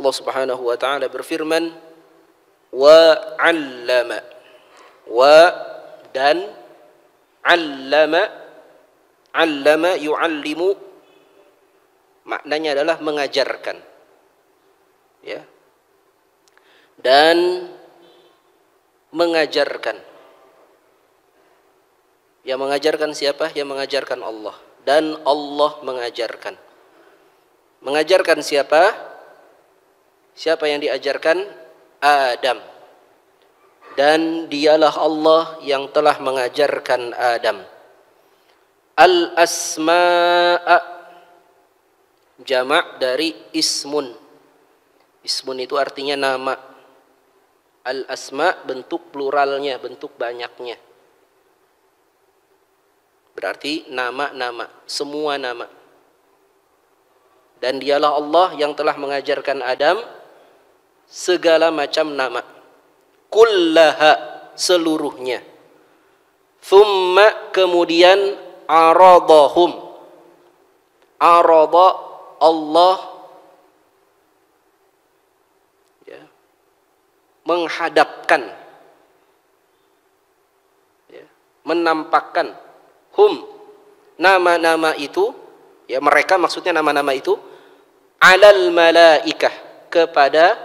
Allah Subhanahu wa taala berfirman, wa 'allama, wa dan 'allama, 'allama yu'allimu maknanya adalah mengajarkan, ya, dan mengajarkan. Yang mengajarkan siapa? Yang mengajarkan Allah, dan Allah mengajarkan. Mengajarkan siapa? Siapa yang diajarkan? Adam. Dan dialah Allah yang telah mengajarkan Adam. Al-asma'a, jamak dari ismun. Ismun itu artinya nama. Al-asma bentuk pluralnya, bentuk banyaknya. Berarti nama-nama, semua nama. Dan dialah Allah yang telah mengajarkan Adam segala macam nama. Kullaha, seluruhnya. Thumma, kemudian aradahum. Arada, Allah ya, menghadapkan, ya, menampakkan hum, nama-nama itu, ya mereka maksudnya nama-nama itu, alal malaikah, kepada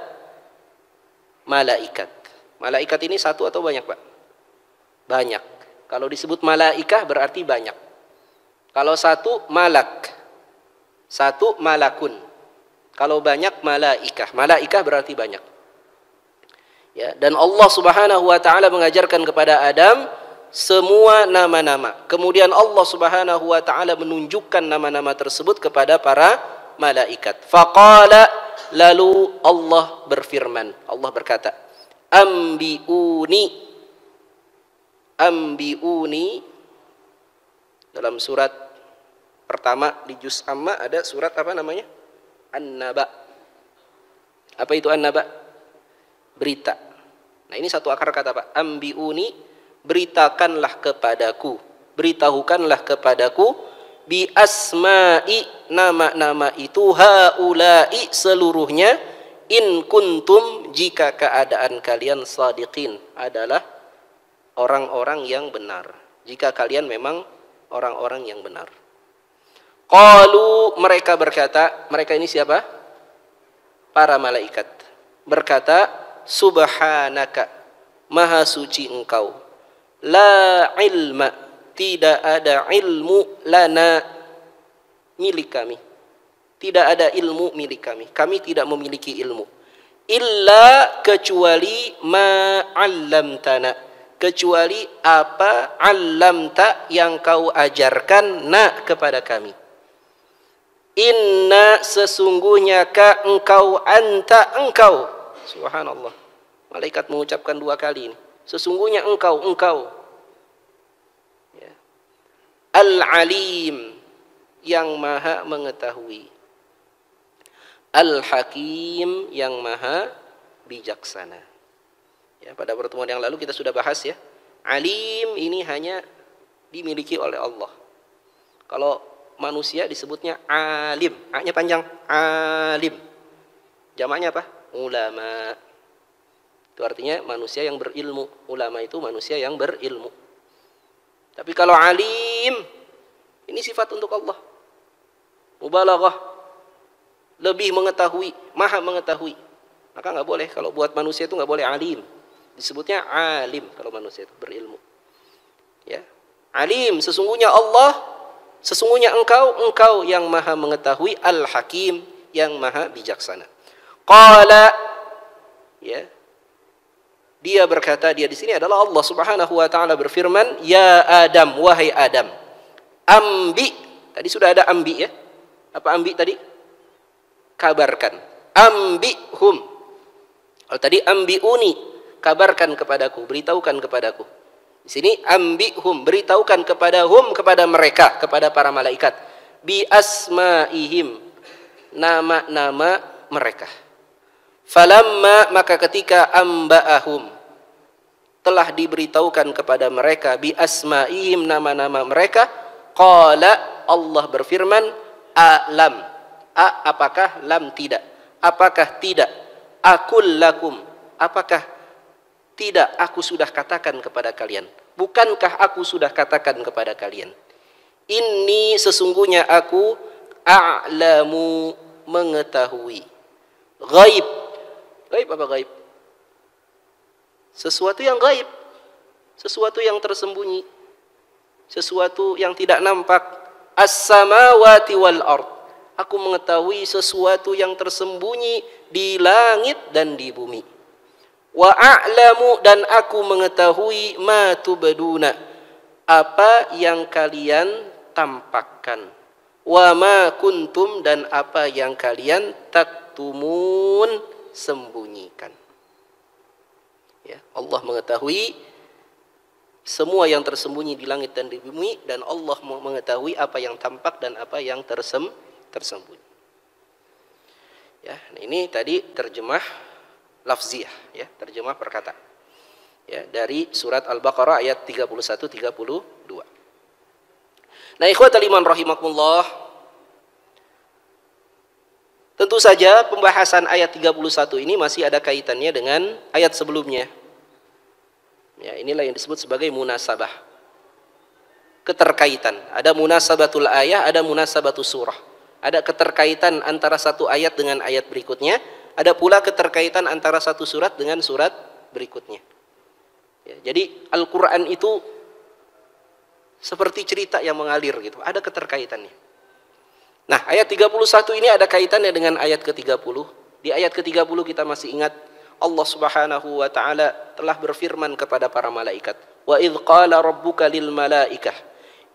malaikat. Malaikat ini satu atau banyak, Pak? Banyak. Kalau disebut malaikah berarti banyak. Kalau satu malak, satu malakun. Kalau banyak malaikah. Malaikah berarti banyak. Ya, dan Allah Subhanahu wa taala mengajarkan kepada Adam semua nama-nama. Kemudian Allah Subhanahu wa taala menunjukkan nama-nama tersebut kepada para malaikat. Faqala, lalu Allah berfirman. Allah berkata, ambiuni, ambiuni. Dalam surat pertama di juz amma ada surat apa namanya? An-Naba. Apa itu An-Naba? Berita. Nah ini satu akar kata, Pak. Ambiuni, beritakanlah kepadaku, beritahukanlah kepadaku, bi asma'i, nama-nama itu, haula'i, seluruhnya, in kuntum, jika keadaan kalian sadiqin, adalah orang-orang yang benar, jika kalian memang orang-orang yang benar. Qalu, mereka berkata, mereka ini siapa? Para malaikat berkata, subhanaka, maha suci engkau, la ilma, tidak ada ilmu, lana, milik kami, tidak ada ilmu milik kami, kami tidak memiliki ilmu, illa, kecuali, ma 'allamtana, kecuali apa, 'allamta, yang kau ajarkan, na, kepada kami. Inna, sesungguhnya, ka, engkau, anta, engkau. Subhanallah, malaikat mengucapkan dua kali ini. Sesungguhnya engkau, engkau. Ya. Al-alim, yang maha mengetahui. Al-hakim, yang maha bijaksana. Ya, pada pertemuan yang lalu kita sudah bahas ya. Alim ini hanya dimiliki oleh Allah. Kalau manusia disebutnya alim, A-nya panjang, alim. Jamaknya apa? Ulama. Itu artinya manusia yang berilmu. Ulama itu manusia yang berilmu. Tapi kalau alim, ini sifat untuk Allah. Mubalaghah, lebih mengetahui, maha mengetahui. Maka nggak boleh, kalau buat manusia itu nggak boleh alim. Disebutnya alim kalau manusia itu berilmu. Ya, alim, sesungguhnya Allah, sesungguhnya engkau, engkau yang maha mengetahui, al-hakim, yang maha bijaksana. Qala, ya, dia berkata, dia di sini adalah Allah Subhanahu wa taala berfirman, ya Adam, wahai Adam, ambi, tadi sudah ada ambi ya. Apa ambi tadi? Kabarkan. Ambihum. Kalau tadi ambiuni, kabarkan kepadaku, beritahukan kepadaku. Di sini ambihum, beritahukan kepada mereka, kepada para malaikat, bi asmaihim, nama-nama mereka. Falamma, maka ketika amba'ahum, telah diberitahukan kepada mereka, bi asmaihim, nama-nama mereka, qala, Allah berfirman, alam, a apakah, lam tidak, apakah tidak aqul lakum, apakah tidak aku sudah katakan kepada kalian, bukankah aku sudah katakan kepada kalian, inni sesungguhnya aku a'lamu mengetahui. Ghaib. Ghaib apa ghaib? Sesuatu yang ghaib, sesuatu yang tersembunyi, sesuatu yang tidak nampak. As-samawati wal ard. Aku mengetahui sesuatu yang tersembunyi di langit dan di bumi. Wa a'lamu, dan aku mengetahui ma tubduna, apa yang kalian tampakkan. Wa ma kuntum, dan apa yang kalian taktumun, sembunyikan. Ya, Allah mengetahui semua yang tersembunyi di langit dan di bumi, dan Allah mengetahui apa yang tampak dan apa yang tersembunyi. Ya, ini tadi terjemah lafziah, ya, terjemah perkataan. Ya, dari surat Al-Baqarah ayat 31-32. Nah, ikhwatal iman rahimakumullah, tentu saja pembahasan ayat 31 ini masih ada kaitannya dengan ayat sebelumnya. Ya, inilah yang disebut sebagai munasabah. Keterkaitan. Ada munasabatul ayah, ada munasabatul surah. Ada keterkaitan antara satu ayat dengan ayat berikutnya, ada pula keterkaitan antara satu surat dengan surat berikutnya. Ya, jadi Al-Qur'an itu seperti cerita yang mengalir gitu, ada keterkaitannya. Nah, ayat 31 ini ada kaitannya dengan ayat ke-30. Di ayat ke-30 kita masih ingat Allah Subhanahu wa taala telah berfirman kepada para malaikat, "Wa idz qala rabbuka lil malaikah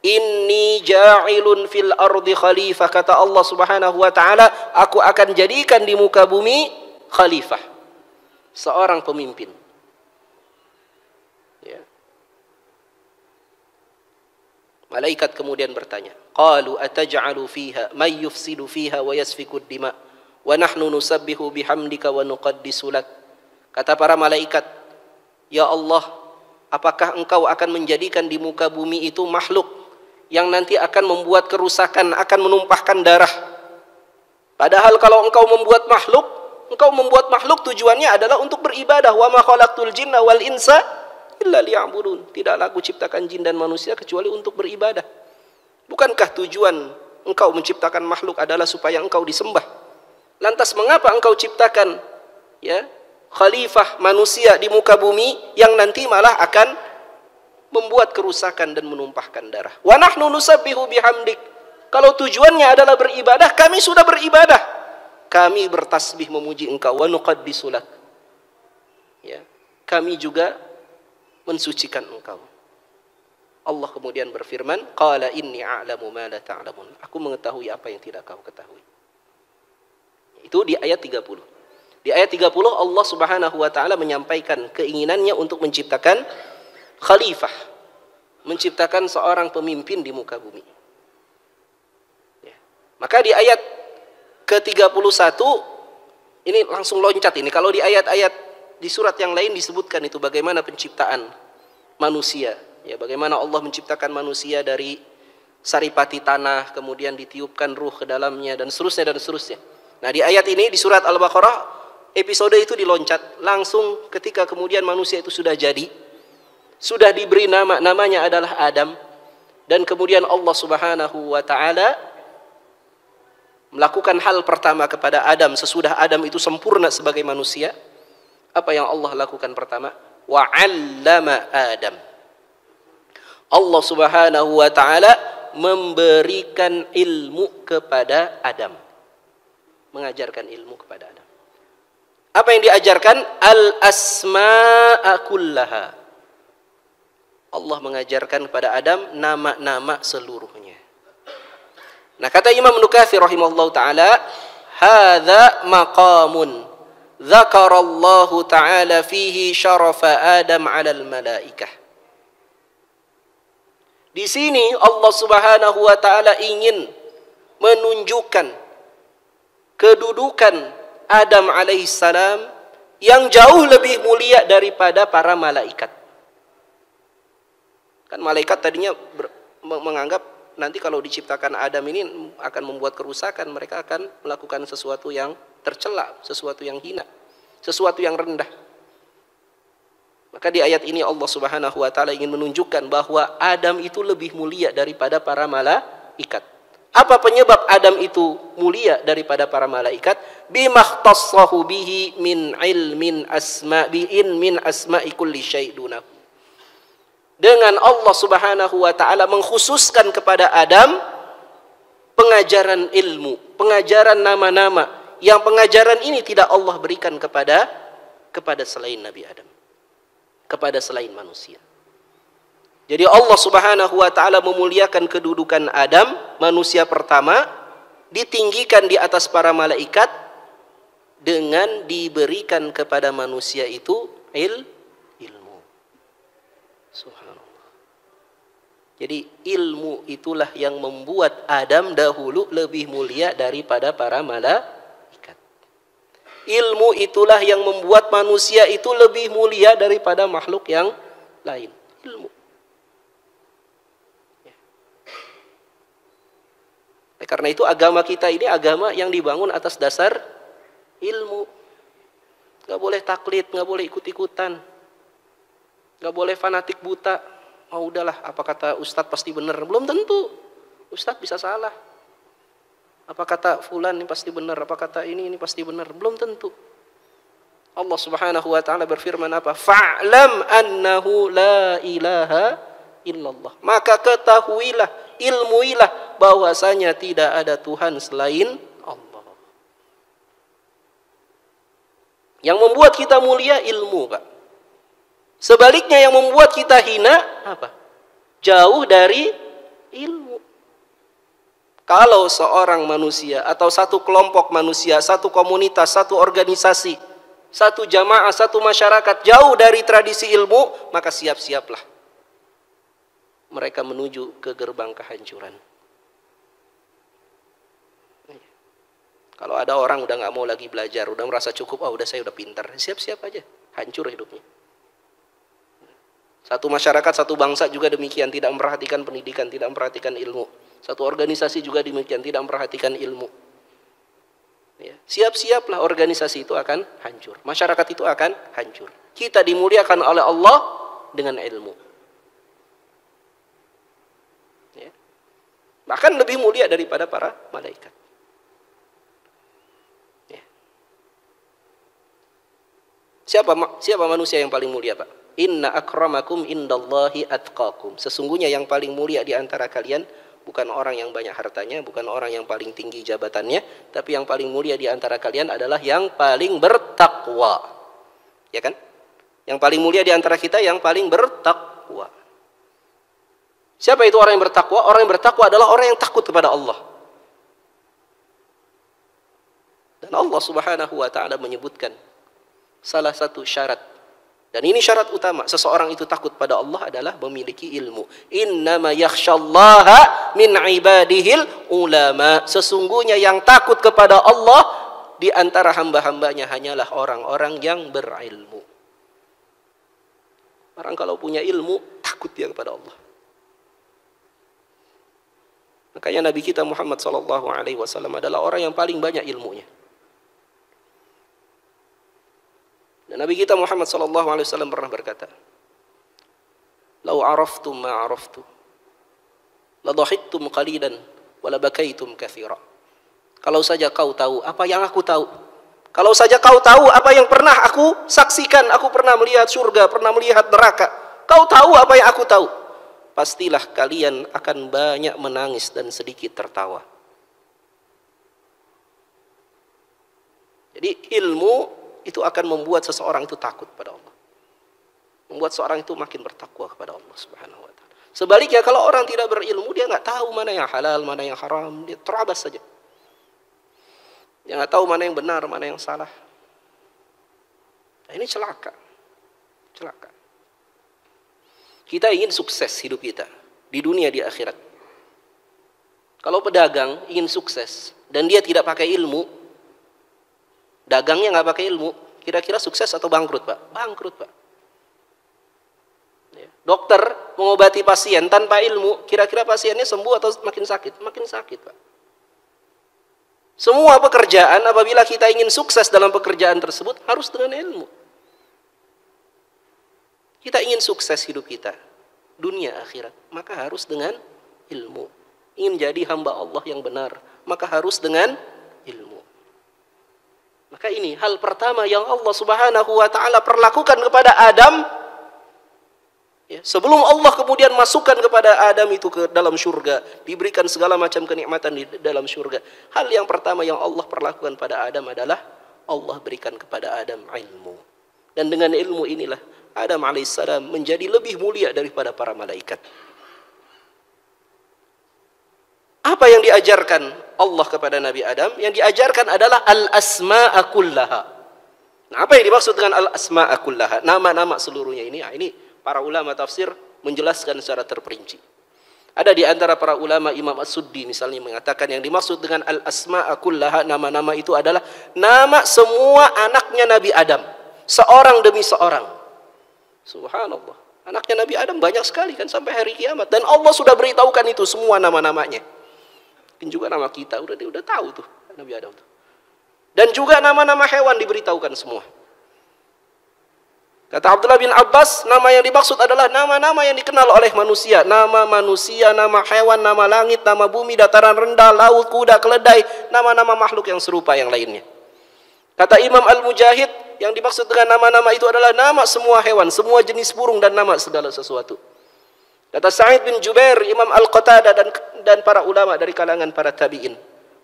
inni ja'ilun fil ardi khalifah." Kata Allah Subhanahu wa taala, aku akan jadikan di muka bumi khalifah, seorang pemimpin. Ya. Malaikat kemudian bertanya, qalu ataj'alu fiha may yufsidu fiha wa yasfiku ad-dima wa nahnu nusabbihu bihamdika wa nuqaddisu lak. Kata para malaikat, ya Allah, apakah engkau akan menjadikan di muka bumi itu makhluk yang nanti akan membuat kerusakan, akan menumpahkan darah? Padahal kalau engkau membuat makhluk tujuannya adalah untuk beribadah. Wa ma khalaqtul jinna wal insa illa liya'budun. Tidaklah aku ciptakan jin dan manusia kecuali untuk beribadah. Bukankah tujuan engkau menciptakan makhluk adalah supaya engkau disembah? Lantas mengapa engkau ciptakan, ya, khalifah manusia di muka bumi yang nanti malah akan membuat kerusakan dan menumpahkan darah? Wa nahnu nusabbihu bihamdik. Kalau tujuannya adalah beribadah, kami sudah beribadah. Kami bertasbih memuji engkau. Wa nuqaddisu lak. Ya, kami juga mensucikan engkau. Allah kemudian berfirman, qala inni a'lamu ma la ta'lamun. Aku mengetahui apa yang tidak kau ketahui. Itu di ayat 30. Di ayat 30 Allah Subhanahu wa taala menyampaikan keinginannya untuk menciptakan khalifah, menciptakan seorang pemimpin di muka bumi. Ya. Maka di ayat ke-31 ini langsung loncat ini. Kalau di ayat-ayat di surat yang lain disebutkan itu bagaimana penciptaan manusia, ya, bagaimana Allah menciptakan manusia dari saripati tanah, kemudian ditiupkan ruh ke dalamnya, dan seterusnya dan seterusnya. Nah, di ayat ini di surat Al-Baqarah episode itu diloncat langsung ketika kemudian manusia itu sudah jadi, sudah diberi nama, namanya adalah Adam, dan kemudian Allah Subhanahu wa taala melakukan hal pertama kepada Adam sesudah Adam itu sempurna sebagai manusia. Apa yang Allah lakukan pertama? Wa 'allama Adam. Allah Subhanahu wa taala memberikan ilmu kepada Adam. Mengajarkan ilmu kepada Adam. Apa yang diajarkan? Al-asma'a kullaha. Allah mengajarkan kepada Adam nama-nama seluruhnya. Nah, kata Imam Nukatsir rahimahullahu taala, hadza maqamun dzakarallahu taala fihi syarafa Adam 'alal malaikah. Di sini Allah Subhanahu wa taala ingin menunjukkan kedudukan Adam alaihissalam yang jauh lebih mulia daripada para malaikat. Kan malaikat tadinya menganggap nanti kalau diciptakan Adam ini akan membuat kerusakan, mereka akan melakukan sesuatu yang tercela, sesuatu yang hina, sesuatu yang rendah. Maka di ayat ini Allah Subhanahu wa taala ingin menunjukkan bahwa Adam itu lebih mulia daripada para malaikat. Apa penyebab Adam itu mulia daripada para malaikat? Bimakhtassahu bihi min ilmin asma'iin min asma'i kulli syai' dunahu. Dengan Allah Subhanahu wa taala mengkhususkan kepada Adam pengajaran ilmu, pengajaran nama-nama, yang pengajaran ini tidak Allah berikan kepada selain Nabi Adam, kepada selain manusia. Jadi Allah Subhanahu wa taala memuliakan kedudukan Adam, manusia pertama, ditinggikan di atas para malaikat dengan diberikan kepada manusia itu ilmu. Subhanallah. Jadi ilmu itulah yang membuat Adam dahulu lebih mulia daripada para malaikat. Ilmu itulah yang membuat manusia itu lebih mulia daripada makhluk yang lain. Ilmu. Karena itu agama kita ini agama yang dibangun atas dasar ilmu. Gak boleh taklid, gak boleh ikut-ikutan, gak boleh fanatik buta. Oh udahlah, apa kata Ustadz pasti benar. Belum tentu. Ustadz bisa salah. Apa kata fulan ini pasti benar, apa kata ini pasti benar. Belum tentu. Allah Subhanahu wa taala berfirman apa? Fa'lam annahu la ilaha illallah. Maka ketahuilah, ilmuilah bahwasanya tidak ada Tuhan selain Allah. Yang membuat kita mulia ilmu, Pak. Sebaliknya yang membuat kita hina apa? Jauh dari ilmu. Kalau seorang manusia atau satu kelompok manusia, satu komunitas, satu organisasi, satu jamaah, satu masyarakat jauh dari tradisi ilmu, maka siap-siaplah mereka menuju ke gerbang kehancuran. Kalau ada orang udah nggak mau lagi belajar, udah merasa cukup, udah saya udah pintar, siap-siap aja, hancur hidupnya. Satu masyarakat, satu bangsa juga demikian, tidak memperhatikan pendidikan, tidak memperhatikan ilmu. Satu organisasi juga demikian, tidak memperhatikan ilmu. Ya. Siap-siaplah organisasi itu akan hancur. Masyarakat itu akan hancur. Kita dimuliakan oleh Allah dengan ilmu. Ya. Bahkan lebih mulia daripada para malaikat. Ya. Siapa manusia yang paling mulia, Pak? Inna akramakum indallahi atqakum. Sesungguhnya yang paling mulia di antara kalian bukan orang yang banyak hartanya, bukan orang yang paling tinggi jabatannya, tapi yang paling mulia di antara kalian adalah yang paling bertakwa. Ya kan? Yang paling mulia di antara kita yang paling bertakwa. Siapa itu orang yang bertakwa? Orang yang bertakwa adalah orang yang takut kepada Allah. Dan Allah Subhanahu wa taala menyebutkan salah satu syarat, dan ini syarat utama seseorang itu takut pada Allah adalah memiliki ilmu. Innama yakhsyallaha min ibadihil ulama. Sesungguhnya yang takut kepada Allah di antara hamba-hambanya hanyalah orang-orang yang berilmu. Orang kalau punya ilmu takut dia kepada Allah. Makanya Nabi kita Muhammad SAW adalah orang yang paling banyak ilmunya. Dan Nabi kita Muhammad SAW pernah berkata, "Lau araftum ma araftu, la dhahiktum qalilan, wa la bakaitum katsira." Kalau saja kau tahu apa yang aku tahu, kalau saja kau tahu apa yang pernah aku saksikan, aku pernah melihat surga, pernah melihat neraka, kau tahu apa yang aku tahu, pastilah kalian akan banyak menangis dan sedikit tertawa. Jadi ilmu itu akan membuat seseorang itu takut pada Allah. Membuat seorang itu makin bertakwa kepada Allah Subhanahu wa taala. Sebaliknya kalau orang tidak berilmu, dia nggak tahu mana yang halal, mana yang haram, dia terabas saja. Dia nggak tahu mana yang benar, mana yang salah. Nah, ini celaka. Celaka. Kita ingin sukses hidup kita di dunia, di akhirat. Kalau pedagang ingin sukses dan dia tidak pakai ilmu, dagangnya nggak pakai ilmu, kira-kira sukses atau bangkrut, Pak? Bangkrut, Pak. Ya. Dokter mengobati pasien tanpa ilmu, kira-kira pasiennya sembuh atau makin sakit? Makin sakit, Pak. Semua pekerjaan apabila kita ingin sukses dalam pekerjaan tersebut harus dengan ilmu. Kita ingin sukses hidup kita, dunia akhirat, maka harus dengan ilmu. Ingin jadi hamba Allah yang benar, maka harus dengan ilmu. Maka ini hal pertama yang Allah Subhanahu wa taala perlakukan kepada Adam. Ya, sebelum Allah kemudian masukkan kepada Adam itu ke dalam surga, diberikan segala macam kenikmatan di dalam surga. Hal yang pertama yang Allah perlakukan pada Adam adalah Allah berikan kepada Adam ilmu. Dan dengan ilmu inilah Adam alaihissalam menjadi lebih mulia daripada para malaikat. Apa yang diajarkan Allah kepada Nabi Adam? Yang diajarkan adalah al-asma'a kullaha. Nah, apa yang dimaksud dengan al-asma'a kullaha? Nama-nama seluruhnya ini. Ini para ulama tafsir menjelaskan secara terperinci. Ada di antara para ulama, Imam As-Suddi misalnya mengatakan yang dimaksud dengan al-asma'a kullaha, nama-nama itu adalah nama semua anaknya Nabi Adam, seorang demi seorang. Subhanallah, anaknya Nabi Adam banyak sekali kan sampai hari kiamat, dan Allah sudah beritahukan itu semua nama-namanya. Mungkin juga nama kita udah tahu tuh Nabi Adam tuh. Dan juga nama-nama hewan diberitahukan semua. Kata Abdullah bin Abbas, nama yang dimaksud adalah nama-nama yang dikenal oleh manusia. Nama manusia, nama hewan, nama langit, nama bumi, dataran rendah, laut, kuda, keledai, nama-nama makhluk yang serupa yang lainnya. Kata Imam Al-Mujahid, yang dimaksud dengan nama-nama itu adalah nama semua hewan, semua jenis burung, dan nama segala sesuatu. Kata Sa'id bin Jubair, Imam Al-Qatadah, dan para ulama dari kalangan para tabi'in,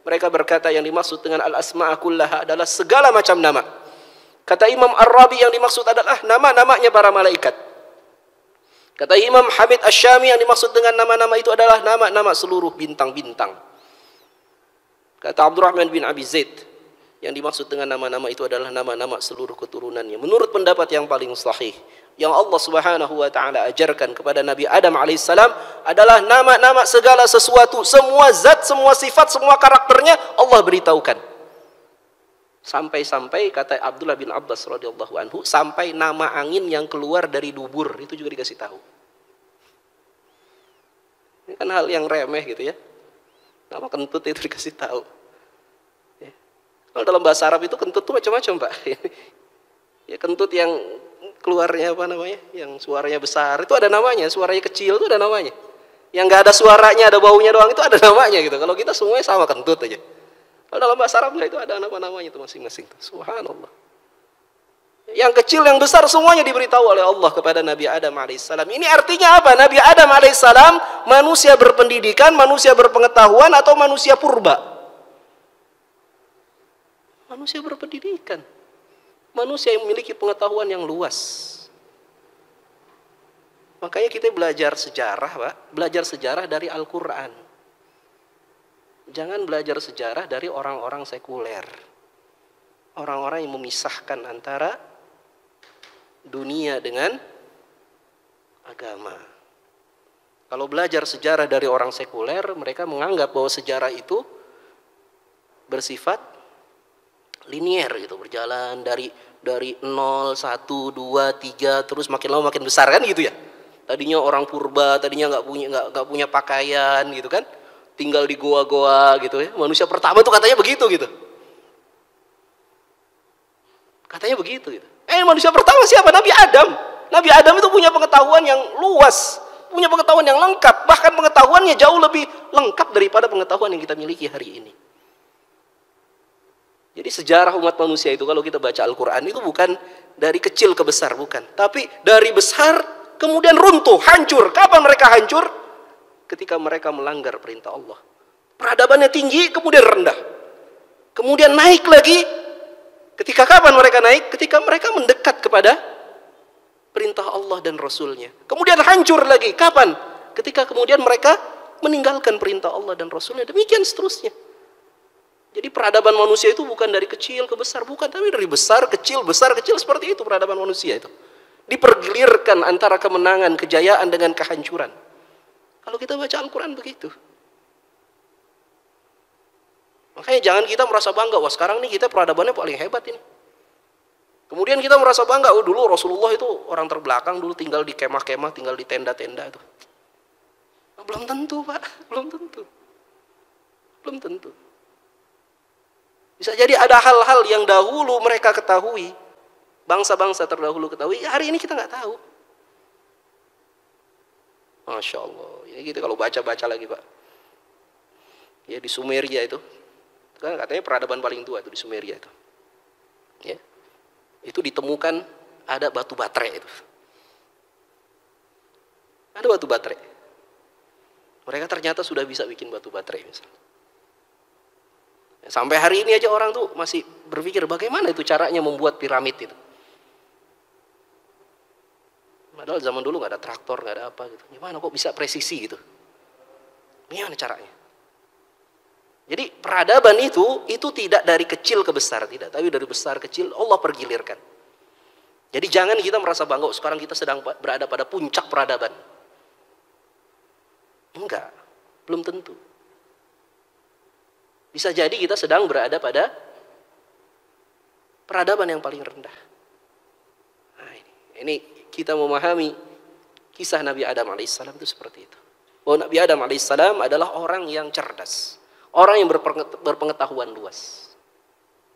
mereka berkata yang dimaksud dengan al-asma'a kullaha adalah segala macam nama. Kata Imam Ar-Rabi, yang dimaksud adalah nama-namanya para malaikat. Kata Imam Hamid Asy-Syami, yang dimaksud dengan nama-nama itu adalah nama-nama seluruh bintang-bintang. Kata Abdurrahman bin Abi Zaid, yang dimaksud dengan nama-nama itu adalah nama-nama seluruh keturunannya. Menurut pendapat yang paling sahih, yang Allah Subhanahu wa taala ajarkan kepada Nabi Adam alaihissalam adalah nama-nama segala sesuatu, semua zat, semua sifat, semua karakternya Allah beritahukan. Sampai-sampai kata Abdullah bin Abbas radhiyallahu anhu, sampai nama angin yang keluar dari dubur itu juga dikasih tahu. Ini kan hal yang remeh gitu ya. Nama kentut itu dikasih tahu. Kalau dalam bahasa Arab itu kentut itu macam-macam, Pak. Ya, kentut yang keluarnya apa namanya, yang suaranya besar itu ada namanya, suaranya kecil itu ada namanya. Yang nggak ada suaranya, ada baunya doang itu ada namanya gitu. Kalau kita semuanya sama kentut aja. Kalau dalam bahasa Arab itu ada nama-namanya itu masing-masing. Subhanallah. Yang kecil, yang besar semuanya diberitahu oleh Allah kepada Nabi Adam alaihissalam. Ini artinya apa? Nabi Adam alaihissalam manusia berpendidikan, manusia berpengetahuan, atau manusia purba? Manusia berpendidikan, manusia yang memiliki pengetahuan yang luas. Makanya kita belajar sejarah, Pak, belajar sejarah dari Al-Quran. Jangan belajar sejarah dari orang-orang sekuler, orang-orang yang memisahkan antara dunia dengan agama. Kalau belajar sejarah dari orang sekuler, mereka menganggap bahwa sejarah itu bersifat linier gitu, berjalan dari 0, 1, 2, 3 terus makin lama makin besar kan gitu ya. Tadinya orang purba, tadinya nggak punya pakaian gitu kan, tinggal di goa-goa gitu ya. Manusia pertama tuh katanya begitu gitu. Katanya begitu gitu. Manusia pertama siapa? Nabi Adam. Nabi Adam itu punya pengetahuan yang luas, punya pengetahuan yang lengkap, bahkan pengetahuannya jauh lebih lengkap daripada pengetahuan yang kita miliki hari ini. Jadi sejarah umat manusia itu kalau kita baca Al-Quran itu bukan dari kecil ke besar, bukan. Tapi dari besar kemudian runtuh, hancur. Kapan mereka hancur? Ketika mereka melanggar perintah Allah. Peradabannya tinggi kemudian rendah. Kemudian naik lagi. Ketika kapan mereka naik? Ketika mereka mendekat kepada perintah Allah dan Rasulnya. Kemudian hancur lagi. Kapan? Ketika kemudian mereka meninggalkan perintah Allah dan Rasulnya. Demikian seterusnya. Jadi peradaban manusia itu bukan dari kecil ke besar, bukan, tapi dari besar, kecil, seperti itu peradaban manusia itu. Dipergilirkan antara kemenangan, kejayaan dengan kehancuran. Kalau kita baca Al-Quran begitu. Makanya jangan kita merasa bangga, wah sekarang nih kita peradabannya paling hebat ini. Kemudian kita merasa bangga, oh dulu Rasulullah itu orang terbelakang, dulu tinggal di kemah-kemah, tinggal di tenda-tenda itu. Nah, belum tentu, Pak, belum tentu. Belum tentu. Bisa jadi ada hal-hal yang dahulu mereka ketahui, bangsa-bangsa terdahulu ketahui, hari ini kita nggak tahu. Masya Allah. Ya gitu kalau baca-baca lagi, Pak. Ya di Sumeria itu, kan katanya peradaban paling tua itu di Sumeria itu. Ya. Itu ditemukan ada batu baterai itu. Ada batu baterai. Mereka ternyata sudah bisa bikin batu baterai misalnya. Sampai hari ini aja orang tuh masih berpikir bagaimana itu caranya membuat piramid itu. Padahal zaman dulu nggak ada traktor, nggak ada apa gitu. Gimana kok bisa presisi gitu? Gimana caranya? Jadi peradaban itu tidak dari kecil ke besar, tidak, tapi dari besar kecil Allah pergilirkan. Jadi jangan kita merasa bangga sekarang kita sedang berada pada puncak peradaban. Enggak, belum tentu. Bisa jadi kita sedang berada pada peradaban yang paling rendah. Nah, ini kita memahami kisah Nabi Adam alaihissalam itu seperti itu. Bahwa Nabi Adam alaihissalam adalah orang yang cerdas, orang yang berpengetahuan luas.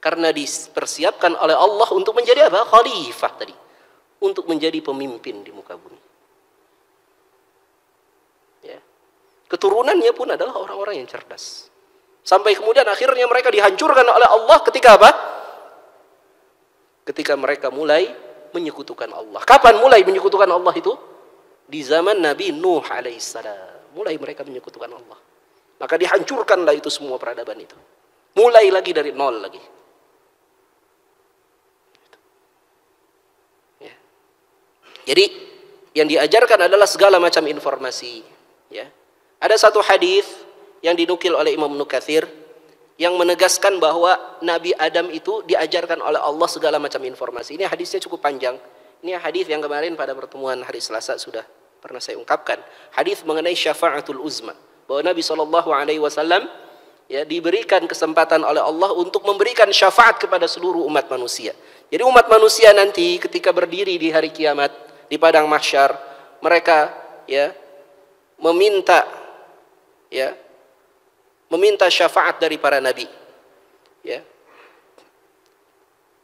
Karena dipersiapkan oleh Allah untuk menjadi apa? Khalifah tadi, untuk menjadi pemimpin di muka bumi. Ya. Keturunannya pun adalah orang-orang yang cerdas. Sampai kemudian akhirnya mereka dihancurkan oleh Allah ketika apa? Ketika mereka mulai menyekutukan Allah. Kapan mulai menyekutukan Allah itu? Di zaman Nabi Nuh alaihissalam. Mulai mereka menyekutukan Allah. Maka dihancurkanlah itu semua peradaban itu. Mulai lagi dari nol lagi. Ya. Jadi yang diajarkan adalah segala macam informasi. Ya. Ada satu hadis yang dinukil oleh Imam Ibnu Katsir yang menegaskan bahwa Nabi Adam itu diajarkan oleh Allah segala macam informasi. Ini hadisnya cukup panjang. Ini hadis yang kemarin pada pertemuan hari Selasa sudah pernah saya ungkapkan. Hadis mengenai syafa'atul uzma, bahwa Nabi SAW ya diberikan kesempatan oleh Allah untuk memberikan syafaat kepada seluruh umat manusia. Jadi umat manusia nanti ketika berdiri di hari kiamat di padang mahsyar, mereka ya meminta syafaat dari para nabi. Ya.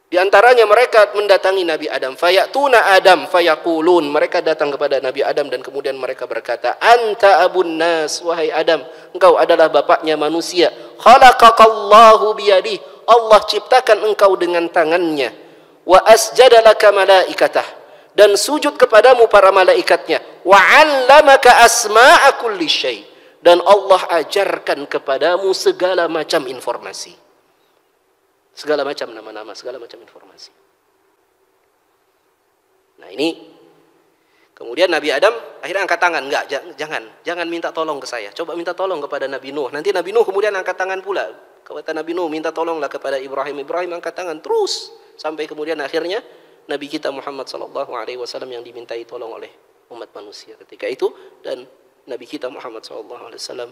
Di antaranya mereka mendatangi Nabi Adam, fayatuna Adam fayaqulun, mereka datang kepada Nabi Adam dan kemudian mereka berkata, anta abun nas, wahai Adam, engkau adalah bapaknya manusia. Khalaqakallahu biyadih, Allah ciptakan engkau dengan tangannya. Wa asjada laka malaikatah, dan sujud kepadamu para malaikatnya. Wa 'allamaka asma'a kulli syai', dan Allah ajarkan kepadamu segala macam informasi. Segala macam nama-nama, segala macam informasi. Nah ini, kemudian Nabi Adam akhirnya angkat tangan. Enggak, jangan minta tolong ke saya. Coba minta tolong kepada Nabi Nuh. Nanti Nabi Nuh kemudian angkat tangan pula. Kata Nabi Nuh, minta tolonglah kepada Ibrahim. Ibrahim angkat tangan terus. Sampai kemudian akhirnya Nabi kita Muhammad SAW yang dimintai tolong oleh umat manusia ketika itu. Dan Nabi kita Muhammad SAW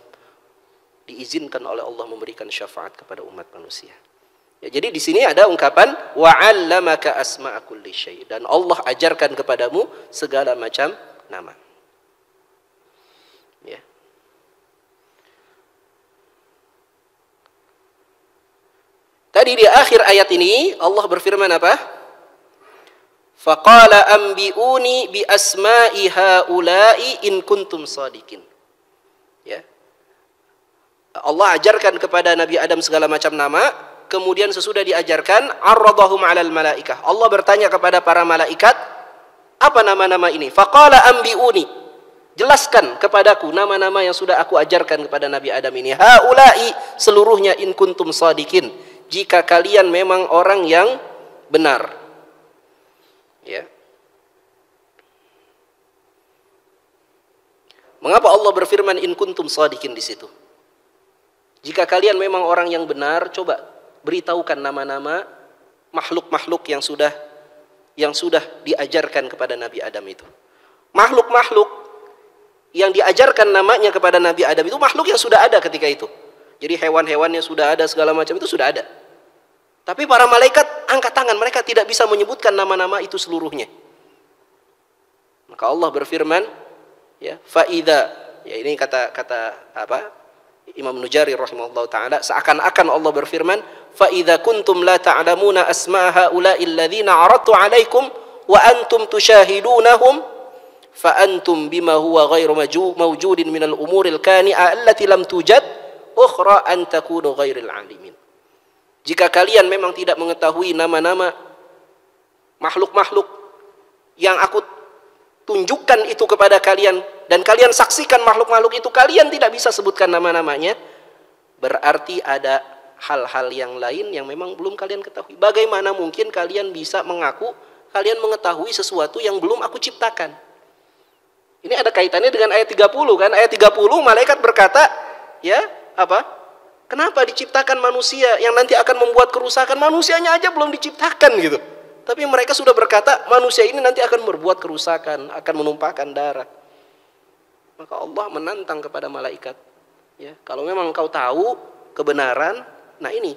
diizinkan oleh Allah memberikan syafaat kepada umat manusia. Ya, jadi di sini ada ungkapan wa 'allamaka asma'a kulli syai', dan Allah ajarkan kepadamu segala macam nama. Ya. Tadi di akhir ayat ini Allah berfirman apa? Faqala anbi'uni bi asma'i haula'i in kuntum shadiqin. Ya. Allah ajarkan kepada Nabi Adam segala macam nama. Kemudian sesudah diajarkan, arradahum 'alal malaikah. Allah bertanya kepada para malaikat, apa nama-nama ini? Faqala anbi'uni, jelaskan kepadaku nama-nama yang sudah aku ajarkan kepada Nabi Adam ini. Haula'i, seluruhnya in kuntum shadiqin, jika kalian memang orang yang benar. Ya. Mengapa Allah berfirman in kuntum shadiqin di situ? Jika kalian memang orang yang benar, coba beritahukan nama-nama makhluk-makhluk yang sudah diajarkan kepada Nabi Adam itu. Makhluk-makhluk yang diajarkan namanya kepada Nabi Adam itu makhluk yang sudah ada ketika itu. Jadi hewan-hewannya sudah ada, segala macam itu sudah ada. Tapi para malaikat angkat tangan, mereka tidak bisa menyebutkan nama-nama itu seluruhnya. Maka Allah berfirman, ya, faida, ya ini kata apa? Imam Nujairi rahimahullah taala, seakan-akan Allah berfirman, faida kuntum la ta'lamuna asma haula'il ladzina 'aradtu 'alaikum wa antum tushahidunahum fa antum bima huwa ghairu mawjudin minal umuril kani'a allati lam tujad ukhra an takunu ghairil 'alimin. Jika kalian memang tidak mengetahui nama-nama makhluk-makhluk yang aku tunjukkan itu kepada kalian, dan kalian saksikan makhluk-makhluk itu, kalian tidak bisa sebutkan nama-namanya, berarti ada hal-hal yang lain yang memang belum kalian ketahui. Bagaimana mungkin kalian bisa mengaku kalian mengetahui sesuatu yang belum aku ciptakan? Ini ada kaitannya dengan ayat 30 kan? Ayat 30 malaikat berkata, ya, apa? Kenapa diciptakan manusia yang nanti akan membuat kerusakan? Manusianya aja belum diciptakan gitu. Tapi mereka sudah berkata, manusia ini nanti akan berbuat kerusakan, akan menumpahkan darah. Maka Allah menantang kepada malaikat, ya, kalau memang kau tahu kebenaran, nah ini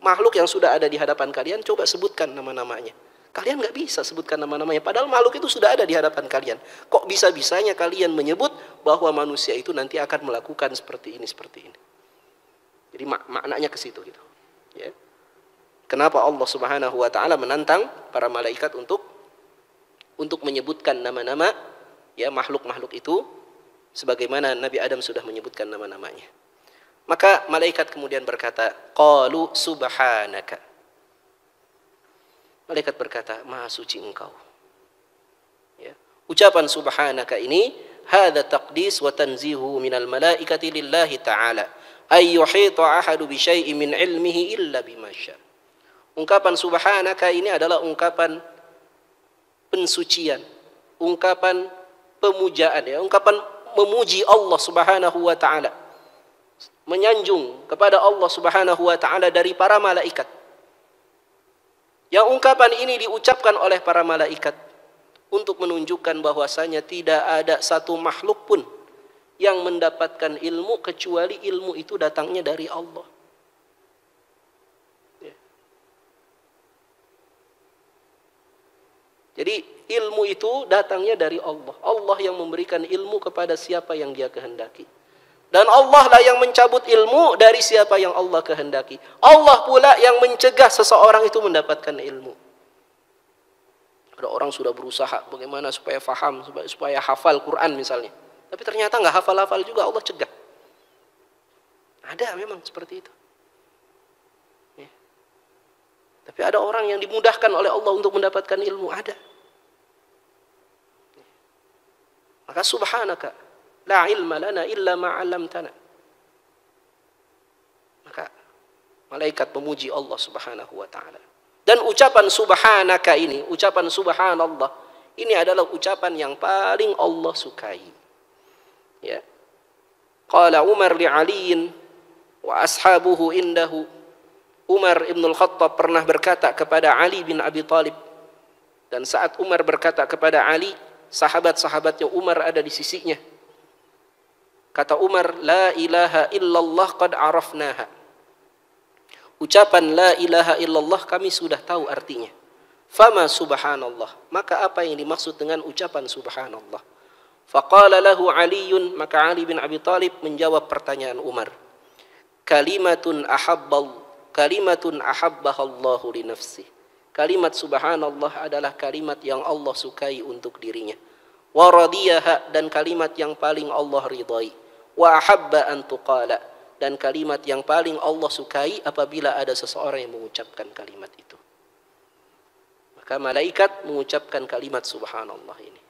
makhluk yang sudah ada di hadapan kalian, coba sebutkan nama-namanya. Kalian nggak bisa sebutkan nama-namanya, padahal makhluk itu sudah ada di hadapan kalian. Kok bisa-bisanya kalian menyebut bahwa manusia itu nanti akan melakukan seperti ini, seperti ini. Jadi maknanya ke situ gitu. Ya. Kenapa Allah Subhanahu wa taala menantang para malaikat untuk menyebutkan nama-nama, ya, makhluk-makhluk itu sebagaimana Nabi Adam sudah menyebutkan nama-namanya. Maka malaikat kemudian berkata, qalu subhanaka. Malaikat berkata, maha suci engkau. Ya. Ucapan subhanaka ini hadza taqdis wa tanzihu minal malaikati lillahi ta'ala ay yuhita ahadu bi syai'in min ilmihi illa bima syaa. Ungkapan subhanaka ini adalah ungkapan pensucian, ungkapan pemujaan, ya, ungkapan memuji Allah Subhanahu wa taala, menyanjung kepada Allah Subhanahu wa taala dari para malaikat. Yang ungkapan ini diucapkan oleh para malaikat untuk menunjukkan bahwasanya tidak ada satu makhluk pun yang mendapatkan ilmu kecuali ilmu itu datangnya dari Allah. Ya. Jadi ilmu itu datangnya dari Allah. Allah yang memberikan ilmu kepada siapa yang Dia kehendaki. Dan Allah lah yang mencabut ilmu dari siapa yang Allah kehendaki. Allah pula yang mencegah seseorang itu mendapatkan ilmu. Ada orang sudah berusaha bagaimana supaya faham, supaya hafal Quran misalnya. Tapi ternyata nggak hafal-hafal juga, Allah cegah. Ada memang seperti itu. Ya. Tapi ada orang yang dimudahkan oleh Allah untuk mendapatkan ilmu, ada. Maka subhanaka la ilma lana illa ma 'allamtana. Maka malaikat memuji Allah Subhanahu wa taala. Dan ucapan subhanaka ini, ucapan subhanallah, ini adalah ucapan yang paling Allah sukai. Ya. Qala Umar li Ali wa ashabuhu indahu. Umar ibn al-Khattab pernah berkata kepada Ali bin Abi Thalib. Dan saat Umar berkata kepada Ali, sahabat-sahabatnya Umar ada di sisinya. Kata Umar, la ilaha illallah qad arafnaha. Ucapan la ilaha illallah kami sudah tahu artinya. Fama subhanallah. Maka apa yang dimaksud dengan ucapan subhanallah? Faqala lahu Aliyun, maka Ali bin Abi Thalib menjawab pertanyaan Umar. Kalimatun ahabbahallahu li nafsih. Kalimat subhanallah adalah kalimat yang Allah sukai untuk dirinya. Wa radiyaha, dan kalimat yang paling Allah ridai. Wa ahabba an tuqala, dan kalimat yang paling Allah sukai apabila ada seseorang yang mengucapkan kalimat itu. Maka malaikat mengucapkan kalimat subhanallah ini.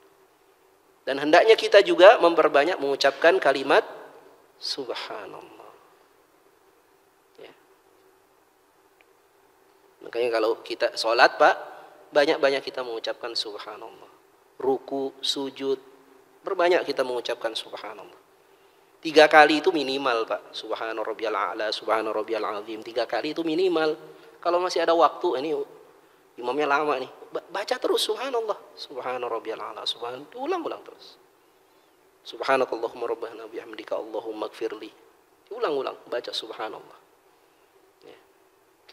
Dan hendaknya kita juga memperbanyak mengucapkan kalimat subhanallah. Ya. Makanya kalau kita sholat, Pak, banyak-banyak kita mengucapkan subhanallah. Ruku, sujud, berbanyak kita mengucapkan subhanallah. 3 kali itu minimal, Pak. Subhana rabbiyal a'la, subhana rabbiyal azim. 3 kali itu minimal. Kalau masih ada waktu, ini imamnya lama nih, baca terus subhanallah, subhana rabbiyal a'la, ulang-ulang terus. Subhanakallahumma rabbana bihamdika Allahumma ighfirli. Ulang-ulang baca subhanallah. Ya.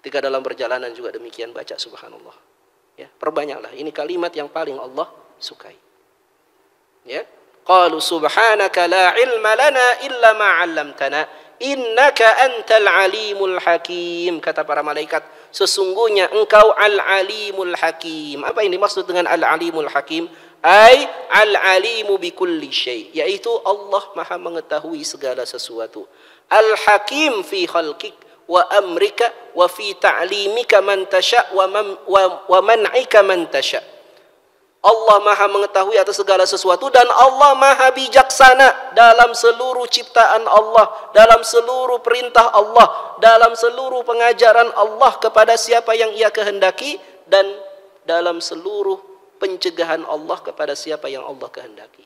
Ketika dalam perjalanan juga demikian, baca subhanallah. Ya, perbanyaklah. Ini kalimat yang paling Allah sukai. Ya. Qalu subhanaka la ilma lana illa ma 'allamtana innaka antal alimul hakim. Kata para malaikat, sesungguhnya engkau al-alimul hakim. Apa yang dimaksud dengan al-alimul hakim? Ai al-alimu bikulli syai', yaitu Allah Maha mengetahui segala sesuatu. Al-hakim fi khalqik wa amrika wa fi ta'limika man tasha' wa man'ika man tasha'. Allah Maha mengetahui atas segala sesuatu dan Allah Maha bijaksana dalam seluruh ciptaan Allah, dalam seluruh perintah Allah, dalam seluruh pengajaran Allah kepada siapa yang Ia kehendaki, dan dalam seluruh pencegahan Allah kepada siapa yang Allah kehendaki.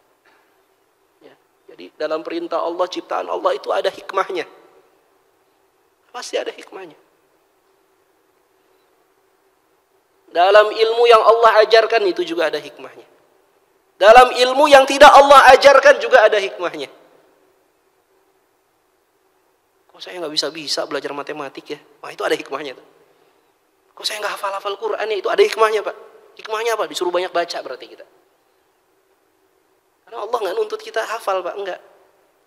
Ya, jadi dalam perintah Allah, ciptaan Allah itu ada hikmahnya. Pasti ada hikmahnya. Dalam ilmu yang Allah ajarkan itu juga ada hikmahnya. Dalam ilmu yang tidak Allah ajarkan juga ada hikmahnya. Kok saya nggak bisa belajar matematik ya? Wah, itu ada hikmahnya. Kok saya nggak hafal Quran ya? Itu ada hikmahnya, Pak. Hikmahnya apa? Disuruh banyak baca berarti kita. Karena Allah nggak nuntut kita hafal, Pak. Enggak.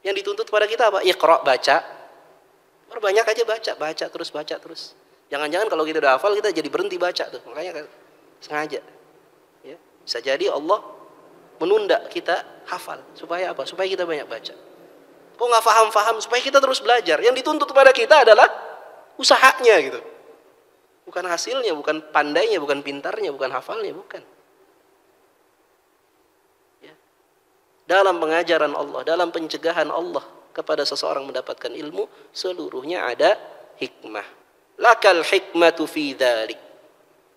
Yang dituntut pada kita apa? Iqra, baca. Perbanyak aja baca terus. Jangan-jangan kalau kita udah hafal kita jadi berhenti baca tuh. Makanya kan sengaja. Ya, bisa jadi Allah menunda kita hafal supaya apa? Supaya kita banyak baca. Kok nggak paham supaya kita terus belajar. Yang dituntut pada kita adalah usahanya gitu. Bukan hasilnya, bukan pandainya, bukan pintarnya, bukan hafalnya, bukan. Ya. Dalam pengajaran Allah, dalam pencegahan Allah kepada seseorang mendapatkan ilmu, seluruhnya ada hikmah. Lakal hikmatu fi dzalik.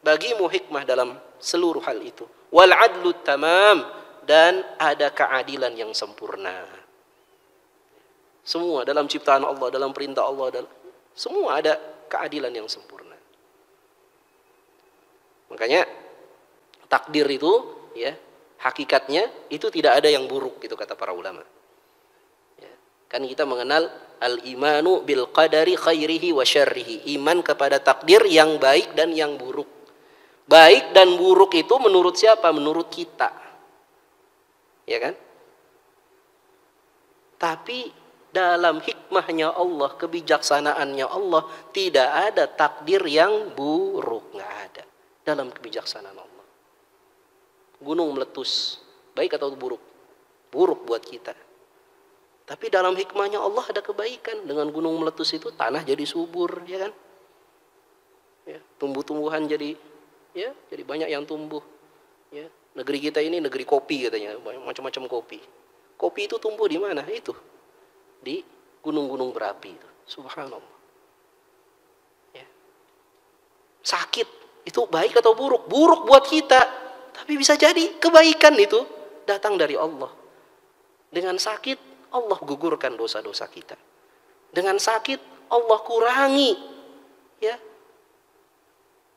Bagimu hikmah dalam seluruh hal itu. Wal adlu tamam, dan ada keadilan yang sempurna. Semua dalam ciptaan Allah, dalam perintah Allah, semua ada keadilan yang sempurna. Makanya takdir itu ya, hakikatnya itu tidak ada yang buruk gitu kata para ulama. Ya, kan kita mengenal al-imanu bil qadari khairihi wa syarrihi. Iman kepada takdir yang baik dan yang buruk. Baik dan buruk itu menurut siapa? Menurut kita. Ya kan? Tapi dalam hikmahnya Allah, kebijaksanaannya Allah, tidak ada takdir yang buruk. Nggak ada dalam kebijaksanaan Allah. Gunung meletus, baik atau buruk? Buruk buat kita. Tapi dalam hikmahnya Allah ada kebaikan. Dengan gunung meletus itu tanah jadi subur, ya kan? Ya, tumbuh-tumbuhan jadi banyak yang tumbuh. Ya, negeri kita ini negeri kopi katanya, macam-macam kopi. Kopi itu tumbuh di mana? Itu di gunung-gunung berapi. Subhanallah. Ya. Sakit itu baik atau buruk? Buruk buat kita. Tapi bisa jadi kebaikan itu datang dari Allah. Dengan sakit Allah gugurkan dosa-dosa kita. Dengan sakit Allah kurangi ya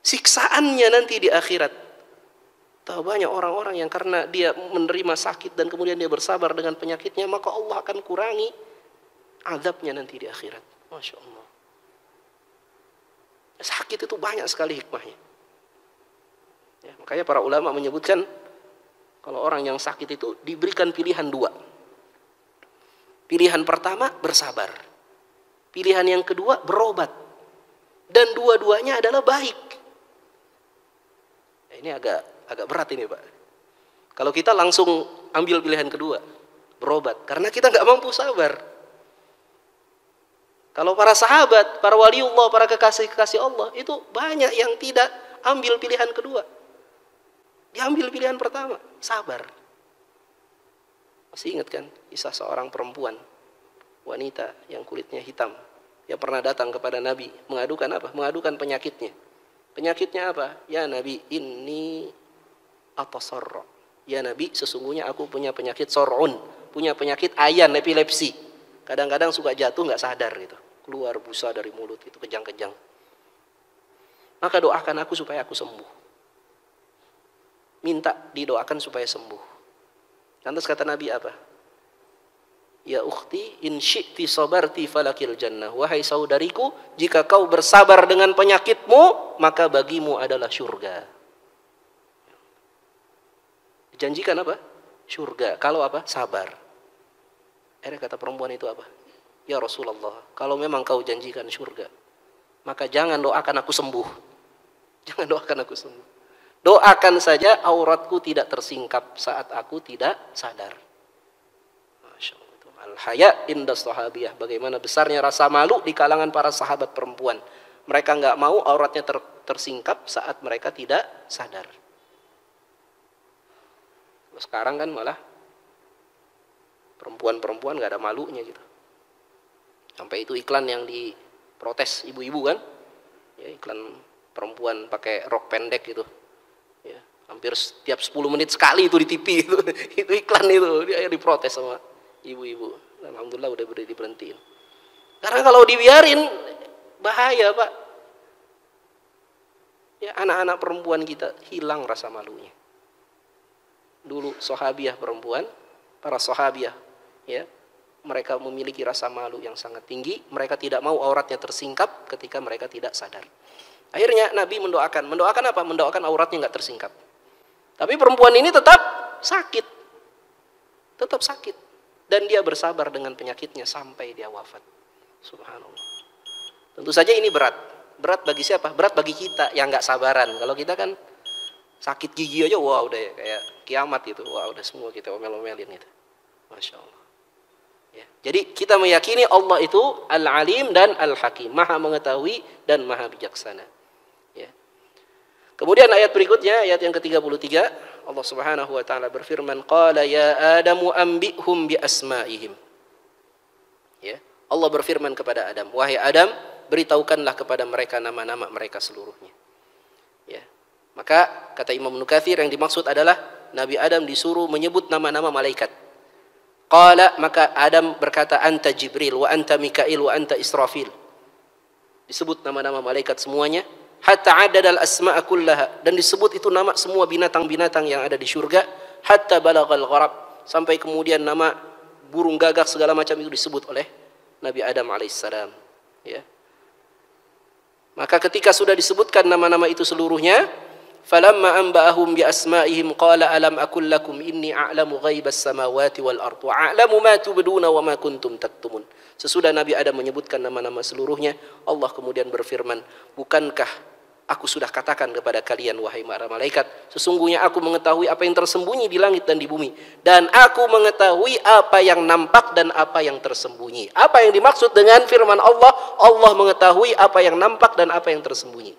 siksaannya nanti di akhirat. Tahu banyak orang-orang yang karena dia menerima sakit dan kemudian dia bersabar dengan penyakitnya, maka Allah akan kurangi azabnya nanti di akhirat. Masya Allah. Sakit itu banyak sekali hikmahnya. Ya, makanya para ulama menyebutkan kalau orang yang sakit itu diberikan pilihan dua. Pilihan pertama bersabar. Pilihan yang kedua berobat. Dan dua-duanya adalah baik. Ini agak berat ini, Pak. Kalau kita langsung ambil pilihan kedua, berobat, karena kita nggak mampu sabar. Kalau para sahabat, para waliullah, para kekasih-kekasih Allah, itu banyak yang tidak ambil pilihan kedua. Diambil pilihan pertama, sabar. Masih ingat kan kisah seorang perempuan, wanita yang kulitnya hitam, yang pernah datang kepada Nabi mengadukan apa? Mengadukan penyakitnya. Penyakitnya apa? Ya Nabi, ini atasarra. Ya Nabi, sesungguhnya aku punya penyakit sor'un, punya penyakit ayan, epilepsi. Kadang-kadang suka jatuh nggak sadar gitu, keluar busa dari mulut itu kejang-kejang. Maka doakan aku supaya aku sembuh. Minta didoakan supaya sembuh. Lantas kata Nabi apa? Ya ukhti, in syi'ti sabarti falakil jannah. Wahai saudariku, jika kau bersabar dengan penyakitmu, maka bagimu adalah syurga. Dijanjikan apa? Syurga. Kalau apa? Sabar. Akhirnya kata perempuan itu apa? Ya Rasulullah, kalau memang kau janjikan syurga, maka jangan doakan aku sembuh. Jangan doakan aku sembuh. Doakan saja auratku tidak tersingkap saat aku tidak sadar. Masya Allah. Al-haya indas sahabiyah. Bagaimana besarnya rasa malu di kalangan para sahabat perempuan. Mereka nggak mau auratnya tersingkap saat mereka tidak sadar. Sekarang kan malah perempuan-perempuan nggak ada malunya gitu. Sampai itu iklan yang diprotes ibu-ibu kan, ya, iklan perempuan pakai rok pendek gitu, ya, hampir setiap 10 menit sekali itu di TV itu, itu iklan itu dia diprotes sama ibu-ibu. Alhamdulillah udah diberhentiin. Karena kalau dibiarin bahaya Pak. Ya, anak-anak perempuan kita hilang rasa malunya. Dulu sahabiah perempuan, para sahabiah, ya, mereka memiliki rasa malu yang sangat tinggi. Mereka tidak mau auratnya tersingkap ketika mereka tidak sadar. Akhirnya Nabi mendoakan apa? Mendoakan auratnya nggak tersingkap. Tapi perempuan ini tetap sakit, dan dia bersabar dengan penyakitnya sampai dia wafat. Subhanallah. Tentu saja ini berat bagi siapa? Berat bagi kita yang nggak sabaran. Kalau kita kan sakit gigi aja, wah udah ya kayak kiamat itu, wah udah semua kita omel-omelin itu. Masya Allah. Ya. Jadi kita meyakini Allah itu Al-Alim dan Al-Hakim, Maha mengetahui dan Maha bijaksana. Ya. Kemudian ayat berikutnya, ayat yang ke-33, Allah Subhanahu wa taala berfirman, qala ya Adamu anbi'hum bi asma'ihim. Ya. Allah berfirman kepada Adam, wahai Adam, beritahukanlah kepada mereka nama-nama mereka seluruhnya. Ya. Maka kata Imam Ibnu Katsir yang dimaksud adalah Nabi Adam disuruh menyebut nama-nama malaikat. Qala, maka Adam berkata, anta Jibril wa anta Mikail wa anta Israfil. Disebut nama-nama malaikat semuanya. Hatta adadal asma'a kullaha, dan disebut itu nama semua binatang-binatang yang ada di surga. Hatta balagal gharab, sampai kemudian nama burung gagak segala macam itu disebut oleh Nabi Adam alaihissalam. Ya. Maka ketika sudah disebutkan nama-nama itu seluruhnya, falamma anba'ahum bi asma'ihim qala alam aqul lakum inni a'lamu ghaibas samawati wal ardh wa a'lamu ma tubduna wa ma kuntum taktumun. Sesudah Nabi Adam menyebutkan nama-nama seluruhnya, Allah kemudian berfirman, bukankah aku sudah katakan kepada kalian wahai para malaikat, sesungguhnya aku mengetahui apa yang tersembunyi di langit dan di bumi, dan aku mengetahui apa yang nampak dan apa yang tersembunyi. Apa yang dimaksud dengan firman Allah, Allah mengetahui apa yang nampak dan apa yang tersembunyi.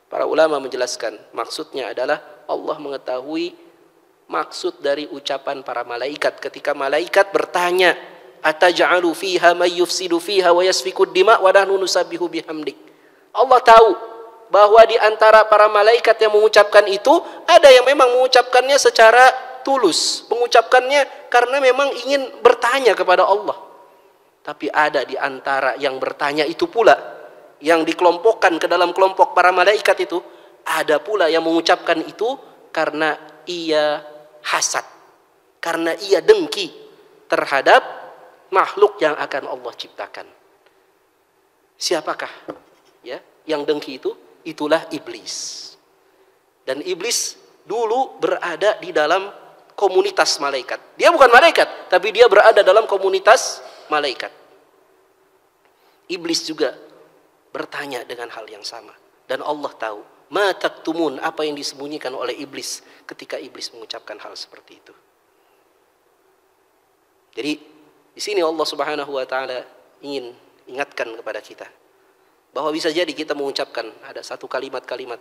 Para ulama menjelaskan, maksudnya adalah Allah mengetahui maksud dari ucapan para malaikat ketika malaikat bertanya, ataj'alu fiha may yufsidu fiha wa yasfikud dima wa nahnu nusabbihu bihamdik. Allah tahu bahwa di antara para malaikat yang mengucapkan itu ada yang memang mengucapkannya secara tulus, mengucapkannya karena memang ingin bertanya kepada Allah. Tapi ada di antara yang bertanya itu pula, yang dikelompokkan ke dalam kelompok para malaikat itu, ada pula yang mengucapkan itu karena ia hasad, karena ia dengki terhadap makhluk yang akan Allah ciptakan. Siapakah ya yang dengki itu? Itulah iblis. Dan iblis dulu berada di dalam komunitas malaikat. Dia bukan malaikat, tapi dia berada dalam komunitas malaikat. Iblis juga bertanya dengan hal yang sama. Dan Allah tahu, ma taktumun, apa yang disembunyikan oleh iblis ketika iblis mengucapkan hal seperti itu. Jadi di sini Allah Subhanahu wa taala ingin ingatkan kepada kita bahwa bisa jadi kita mengucapkan ada satu kalimat-kalimat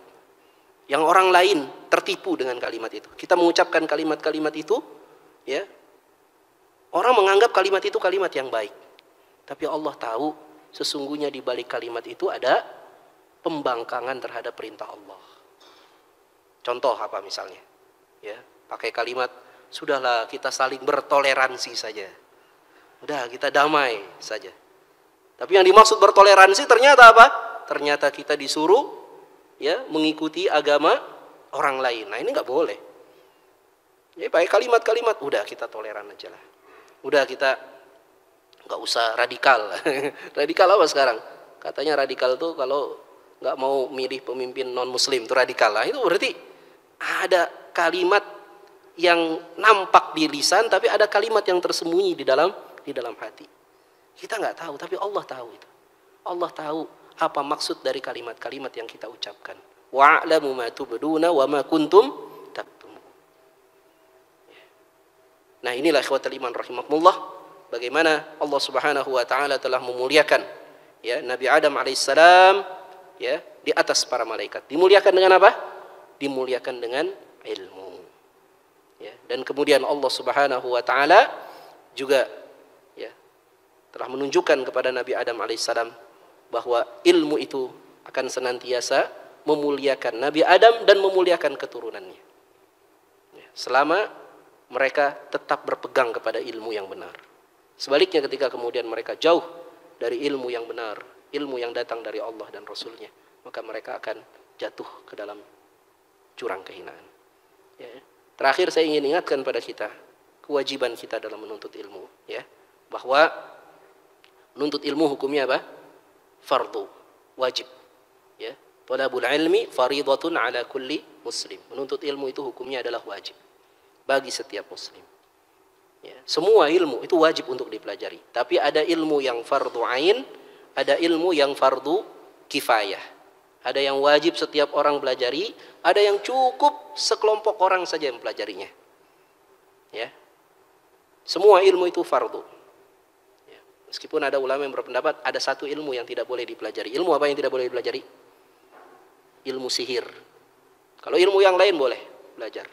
yang orang lain tertipu dengan kalimat itu. Kita mengucapkan kalimat-kalimat itu, ya, orang menganggap kalimat itu kalimat yang baik. Tapi Allah tahu sesungguhnya di balik kalimat itu ada pembangkangan terhadap perintah Allah. Contoh apa misalnya? Ya, pakai kalimat, sudahlah kita saling bertoleransi saja. Udah kita damai saja. Tapi yang dimaksud bertoleransi ternyata apa? Ternyata kita disuruh ya mengikuti agama orang lain. Nah ini nggak boleh. Jadi pakai kalimat-kalimat, udah kita toleran aja lah. Udah kita nggak usah radikal. Radikal apa sekarang? Katanya radikal tuh kalau nggak mau milih pemimpin non muslim itu radikal lah. Itu berarti ada kalimat yang nampak di lisan tapi ada kalimat yang tersembunyi di dalam hati. Kita nggak tahu tapi Allah tahu itu. Allah tahu apa maksud dari kalimat-kalimat yang kita ucapkan. Wa'lamu ma tubduna wa ma kuntum taktumun. Nah, inilah ikhwatul iman rahimakumullah, bagaimana Allah Subhanahu wa taala telah memuliakan ya Nabi Adam alaihissalam ya di atas para malaikat. Dimuliakan dengan apa? Dimuliakan dengan ilmu. Ya, dan kemudian Allah Subhanahu wa taala juga ya telah menunjukkan kepada Nabi Adam alaihissalam bahwa ilmu itu akan senantiasa memuliakan Nabi Adam dan memuliakan keturunannya. Ya, selama mereka tetap berpegang kepada ilmu yang benar. Sebaliknya ketika kemudian mereka jauh dari ilmu yang benar, ilmu yang datang dari Allah dan Rasulnya, maka mereka akan jatuh ke dalam jurang kehinaan. Ya. Terakhir saya ingin ingatkan pada kita kewajiban kita dalam menuntut ilmu, ya, bahwa menuntut ilmu hukumnya apa? Fardu, wajib. Ya, talabul ilmi faridatun ala kulli muslim. Menuntut ilmu itu hukumnya adalah wajib bagi setiap muslim. Ya, semua ilmu itu wajib untuk dipelajari. Tapi ada ilmu yang fardu ain, ada ilmu yang fardu kifayah. Ada yang wajib setiap orang pelajari, ada yang cukup sekelompok orang saja yang pelajarinya. Ya. Semua ilmu itu fardu. Ya. Meskipun ada ulama yang berpendapat ada satu ilmu yang tidak boleh dipelajari. Ilmu apa yang tidak boleh dipelajari? Ilmu sihir. Kalau ilmu yang lain boleh belajar.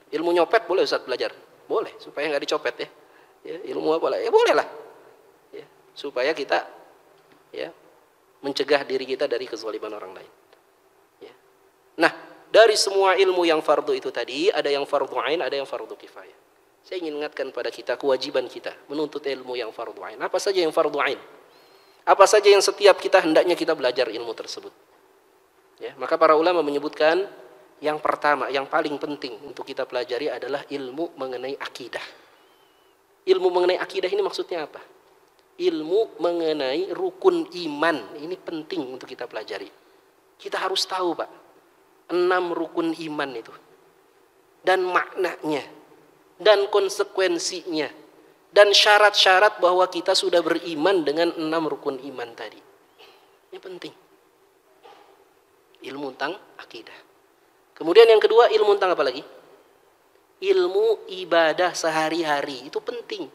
Ilmu nyopet boleh Ustaz belajar? Boleh, supaya nggak dicopet ya. Ya. Ilmu apa lah? Ya boleh lah. Ya. Supaya kita ya mencegah diri kita dari kezaliman orang lain. Ya. Nah, dari semua ilmu yang fardu itu tadi, ada yang fardu ain, ada yang fardu kifayah. Saya ingin ingatkan pada kita kewajiban kita menuntut ilmu yang fardu ain. Apa saja yang fardu ain? Apa saja yang setiap kita hendaknya kita belajar ilmu tersebut? Ya, maka para ulama menyebutkan yang pertama, yang paling penting untuk kita pelajari adalah ilmu mengenai akidah. Ilmu mengenai akidah ini maksudnya apa? Ilmu mengenai rukun iman. Ini penting untuk kita pelajari. Kita harus tahu, Pak, 6 rukun iman itu. Dan maknanya. Dan konsekuensinya. Dan syarat-syarat bahwa kita sudah beriman dengan 6 rukun iman tadi. Ini penting. Ilmu tentang akidah. Kemudian yang kedua, ilmu tentang apa lagi? Ilmu ibadah sehari-hari. Itu penting.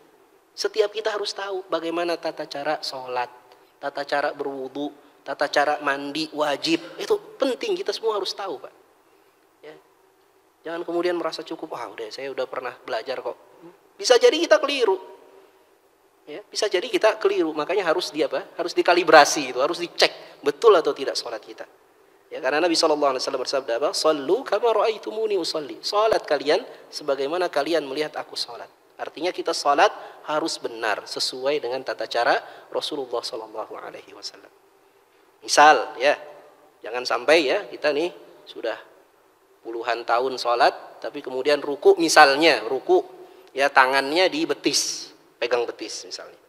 Setiap kita harus tahu bagaimana tata cara sholat, tata cara berwudu, tata cara mandi wajib. Itu penting, kita semua harus tahu, Pak. Ya. Jangan kemudian merasa cukup, saya udah pernah belajar kok. Bisa jadi kita keliru. Ya, bisa jadi kita keliru, makanya harus harus dikalibrasi, itu harus dicek betul atau tidak sholat kita. Ya, karena Nabi SAW bersabda apa? Sallu kama ra'aitumuni usalli. Salat kalian sebagaimana kalian melihat aku salat. Artinya kita salat harus benar sesuai dengan tata cara Rasulullah SAW. Misal ya, jangan sampai ya kita nih sudah puluhan tahun salat tapi kemudian ruku misalnya, ya tangannya di betis, pegang betis misalnya.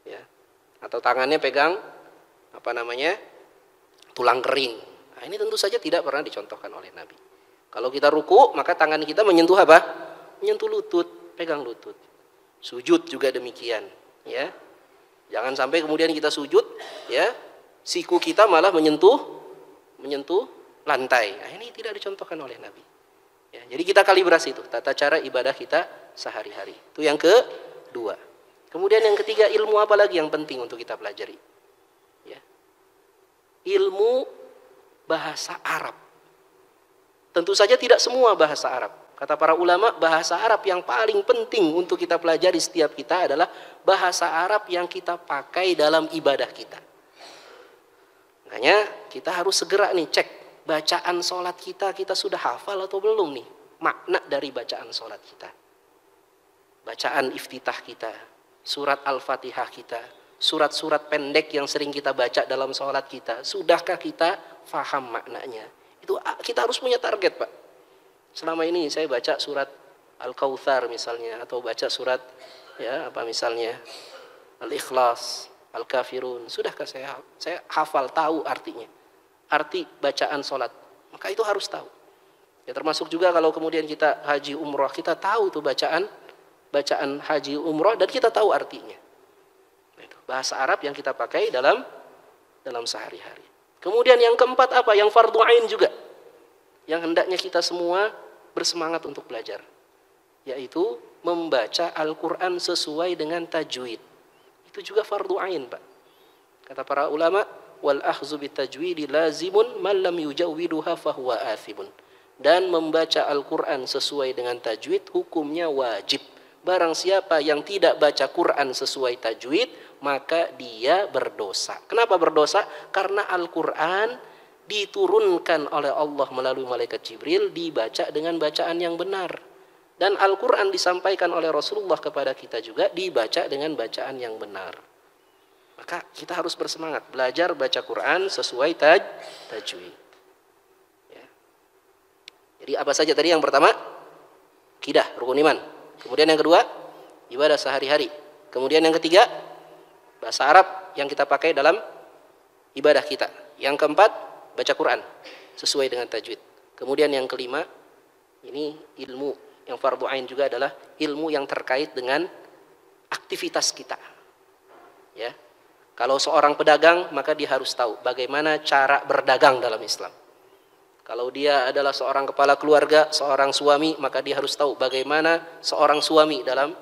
Ya. Atau tangannya pegang tulang kering. Nah, ini tentu saja tidak pernah dicontohkan oleh Nabi. Kalau kita ruku, maka tangan kita menyentuh apa? Menyentuh lutut, pegang lutut. Sujud juga demikian, ya. Jangan sampai kemudian kita sujud, ya, siku kita malah menyentuh lantai. Nah, ini tidak dicontohkan oleh Nabi. Ya, jadi kita kalibrasi itu, tata cara ibadah kita sehari-hari. Itu yang kedua. Kemudian yang ketiga, ilmu apa lagi yang penting untuk kita pelajari? Ya. Ilmu bahasa Arab. Tentu saja tidak semua bahasa Arab. Kata para ulama, bahasa Arab yang paling penting untuk kita pelajari setiap kita adalah bahasa Arab yang kita pakai dalam ibadah kita. Makanya kita harus segera nih cek bacaan sholat kita sudah hafal atau belum nih makna dari bacaan sholat kita. Bacaan iftitah kita, surat Al-Fatihah kita, surat-surat pendek yang sering kita baca dalam sholat kita, sudahkah kita faham maknanya? Itu kita harus punya target, Pak. Selama ini saya baca surat Al-Kautsar misalnya, atau baca surat misalnya Al-Ikhlas, Al-Kafirun. Sudahkah saya hafal, tahu artinya. Arti bacaan salat. Maka itu harus tahu. Ya, termasuk juga kalau kemudian kita haji umroh, kita tahu itu bacaan haji umroh dan kita tahu artinya. Nah, itu bahasa Arab yang kita pakai dalam sehari-hari. Kemudian yang keempat apa? Yang fardu ain juga. Yang hendaknya kita semua bersemangat untuk belajar. Yaitu membaca Al-Quran sesuai dengan tajwid. Itu juga fardu ain, Pak. Kata para ulama, wal akhzu bitajwidi lazimun man lam yujawwiduha fahuwa athibun. Dan membaca Al-Quran sesuai dengan tajwid hukumnya wajib. Barang siapa yang tidak baca Quran sesuai tajwid, maka dia berdosa. Kenapa berdosa? Karena Al-Quran diturunkan oleh Allah melalui malaikat Jibril, dibaca dengan bacaan yang benar. Dan Al-Quran disampaikan oleh Rasulullah kepada kita juga dibaca dengan bacaan yang benar. Maka kita harus bersemangat belajar baca Quran sesuai tajwid. Ya. Jadi apa saja tadi? Yang pertama, akidah, rukun iman. Kemudian yang kedua, ibadah sehari-hari. Kemudian yang ketiga, bahasa Arab yang kita pakai dalam ibadah kita. Yang keempat, baca Quran sesuai dengan tajwid. Kemudian yang kelima, ini ilmu yang fardu ain juga adalah ilmu yang terkait dengan aktivitas kita. Ya. Kalau seorang pedagang, maka dia harus tahu bagaimana cara berdagang dalam Islam. Kalau dia adalah seorang kepala keluarga, seorang suami, maka dia harus tahu bagaimana seorang suami dalam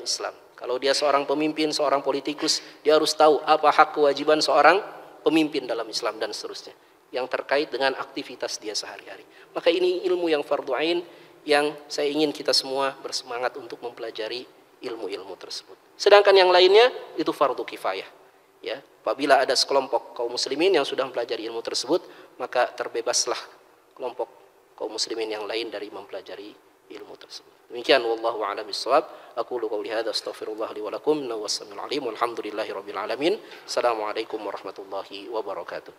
Islam. Kalau dia seorang pemimpin, seorang politikus, dia harus tahu apa hak kewajiban seorang pemimpin dalam Islam dan seterusnya. Yang terkait dengan aktivitas dia sehari-hari. Maka ini ilmu yang fardu ain yang saya ingin kita semua bersemangat untuk mempelajari ilmu-ilmu tersebut. Sedangkan yang lainnya itu fardu kifayah. Ya, apabila ada sekelompok kaum muslimin yang sudah mempelajari ilmu tersebut, maka terbebaslah kelompok kaum muslimin yang lain dari mempelajari ilmu tersebut. Demikian wallahu a'lam bishawab. Aqulu qouli hadza astaghfirullah li wa lakum. Wassallallahu alim walhamdulillahirabbil alamin. Assalamualaikum warahmatullahi wabarakatuh.